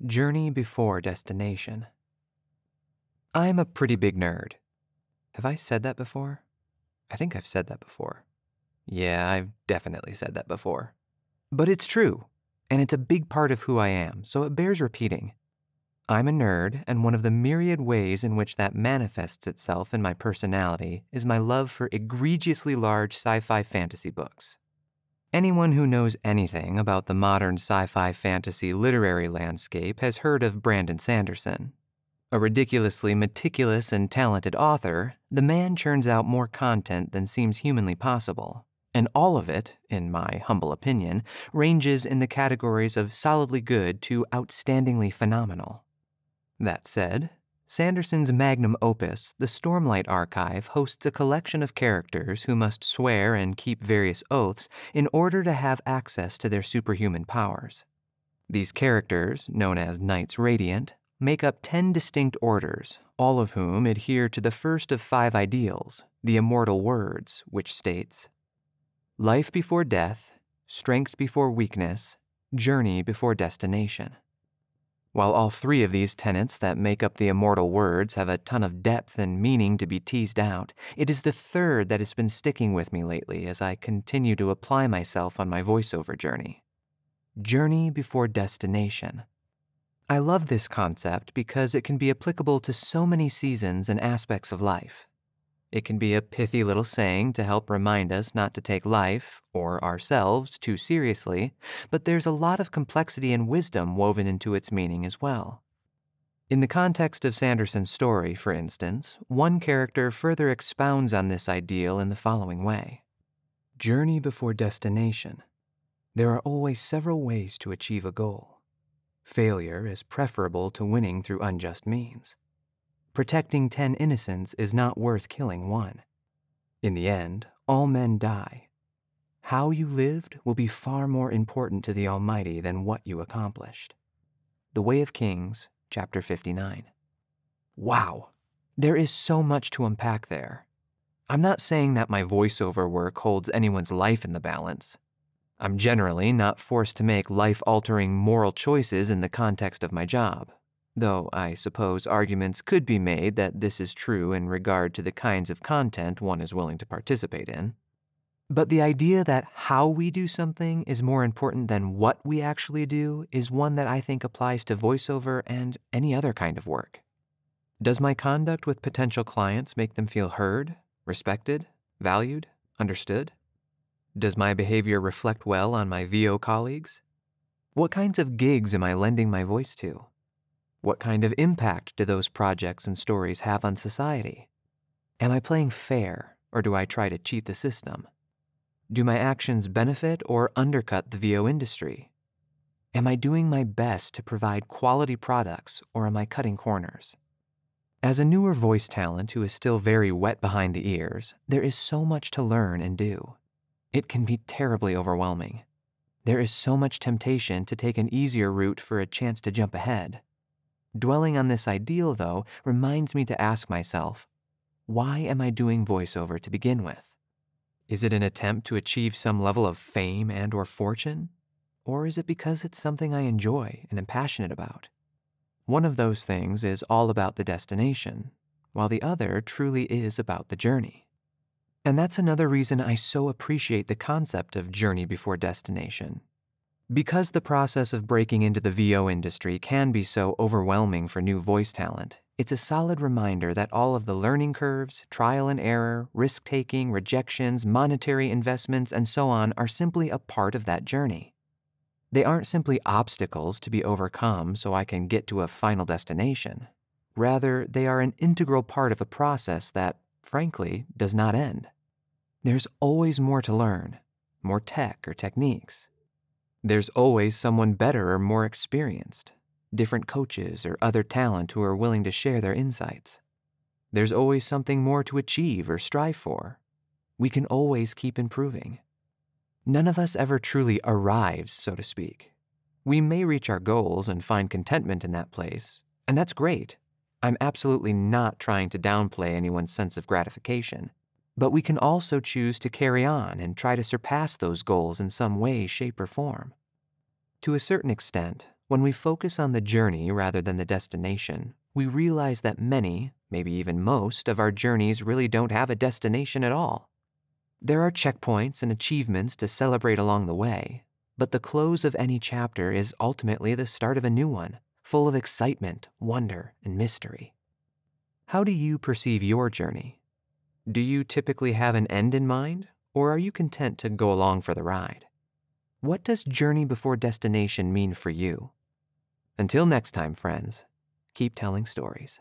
Journey before destination. I'm a pretty big nerd. Have I said that before? I think I've said that before. Yeah, I've definitely said that before. But it's true, and it's a big part of who I am, so it bears repeating. I'm a nerd, and one of the myriad ways in which that manifests itself in my personality is my love for egregiously large sci-fi fantasy books. Anyone who knows anything about the modern sci-fi fantasy literary landscape has heard of Brandon Sanderson. A ridiculously meticulous and talented author, the man churns out more content than seems humanly possible, and all of it, in my humble opinion, ranges in the categories of solidly good to outstandingly phenomenal. That said, Sanderson's magnum opus, the Stormlight Archive, hosts a collection of characters who must swear and keep various oaths in order to have access to their superhuman powers. These characters, known as Knights Radiant, make up 10 distinct orders, all of whom adhere to the first of 5 ideals, the immortal words, which states, "Life before death, strength before weakness, journey before destination." While all 3 of these tenets that make up the immortal words have a ton of depth and meaning to be teased out, it is the third that has been sticking with me lately as I continue to apply myself on my voiceover journey. Journey before destination. I love this concept because it can be applicable to so many seasons and aspects of life. It can be a pithy little saying to help remind us not to take life, or ourselves, too seriously, but there's a lot of complexity and wisdom woven into its meaning as well. In the context of Sanderson's story, for instance, one character further expounds on this ideal in the following way. Journey before destination. There are always several ways to achieve a goal. Failure is preferable to winning through unjust means. Protecting 10 innocents is not worth killing 1. In the end, all men die. How you lived will be far more important to the Almighty than what you accomplished. The Way of Kings, chapter 59. Wow, there is so much to unpack there. I'm not saying that my voiceover work holds anyone's life in the balance. I'm generally not forced to make life-altering moral choices in the context of my job, though I suppose arguments could be made that this is true in regard to the kinds of content one is willing to participate in. But the idea that how we do something is more important than what we actually do is one that I think applies to voiceover and any other kind of work. Does my conduct with potential clients make them feel heard, respected, valued, understood? Does my behavior reflect well on my VO colleagues? What kinds of gigs am I lending my voice to? What kind of impact do those projects and stories have on society? Am I playing fair, or do I try to cheat the system? Do my actions benefit or undercut the VO industry? Am I doing my best to provide quality products, or am I cutting corners? As a newer voice talent who is still very wet behind the ears, there is so much to learn and do. It can be terribly overwhelming. There is so much temptation to take an easier route for a chance to jump ahead. Dwelling on this ideal, though, reminds me to ask myself, why am I doing voiceover to begin with? Is it an attempt to achieve some level of fame and/or fortune? Or is it because it's something I enjoy and am passionate about? One of those things is all about the destination, while the other truly is about the journey. And that's another reason I so appreciate the concept of journey before destination. Because the process of breaking into the VO industry can be so overwhelming for new voice talent, it's a solid reminder that all of the learning curves, trial and error, risk-taking, rejections, monetary investments, and so on are simply a part of that journey. They aren't simply obstacles to be overcome so I can get to a final destination. Rather, they are an integral part of a process that, frankly, does not end. There's always more to learn, more tech or techniques. There's always someone better or more experienced, different coaches or other talent who are willing to share their insights. There's always something more to achieve or strive for. We can always keep improving. None of us ever truly arrives, so to speak. We may reach our goals and find contentment in that place, and that's great. I'm absolutely not trying to downplay anyone's sense of gratification, but we can also choose to carry on and try to surpass those goals in some way, shape, or form. To a certain extent, When we focus on the journey rather than the destination, we realize that many, maybe even most, of our journeys really don't have a destination at all. There are checkpoints and achievements to celebrate along the way, but the close of any chapter is ultimately the start of a new one, full of excitement, wonder, and mystery. How do you perceive your journey? Do you typically have an end in mind, or are you content to go along for the ride? What does journey before destination mean for you? Until next time, friends, keep telling stories.